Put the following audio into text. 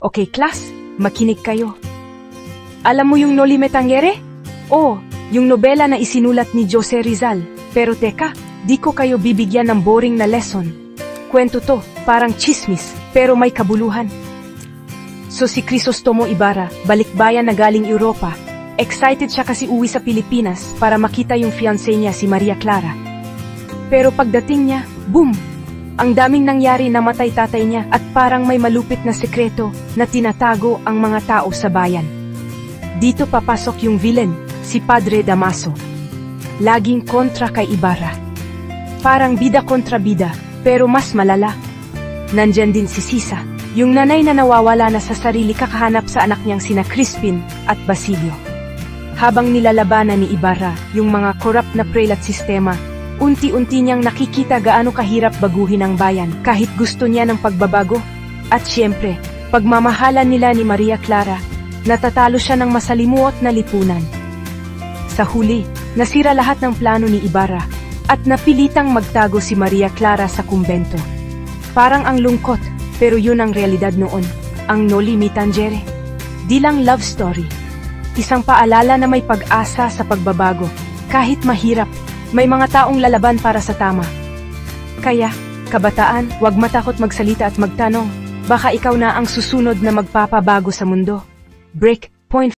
Okay, class, makinig kayo. Alam mo yung Noli Me Tangere? Oo, yung nobela na isinulat ni Jose Rizal. Pero teka, di ko kayo bibigyan ng boring na lesson. Kwento to, parang chismis, pero may kabuluhan. So si Crisostomo Ibarra, balikbayan na galing Europa. Excited siya kasi uwi sa Pilipinas para makita yung fiancé niya si Maria Clara. Pero pagdating niya, boom! Ang daming nangyari, namatay tatay niya at parang may malupit na sekreto na tinatago ang mga tao sa bayan. Dito papasok yung villain, si Padre Damaso. Laging kontra kay Ibarra. Parang bida kontra bida, pero mas malala. Nandyan din si Sisa, yung nanay na nawawala na sa sarili kakahanap sa anak niyang sina Crispin at Basilio. Habang nilalabanan ni Ibarra yung mga corrupt na prelat sistema, unti-unti niyang nakikita gaano kahirap baguhin ang bayan kahit gusto niya ng pagbabago. At syempre, pagmamahalan nila ni Maria Clara, natatalo siya ng masalimuot na lipunan. Sa huli, nasira lahat ng plano ni Ibarra at napilitang magtago si Maria Clara sa kumbento. Parang ang lungkot, pero yun ang realidad noon, ang Noli Me Tangere. Di lang love story. Isang paalala na may pag-asa sa pagbabago. Kahit mahirap, may mga taong lalaban para sa tama. Kaya, kabataan, huwag matakot magsalita at magtanong. Baka ikaw na ang susunod na magpapabago sa mundo. Break point.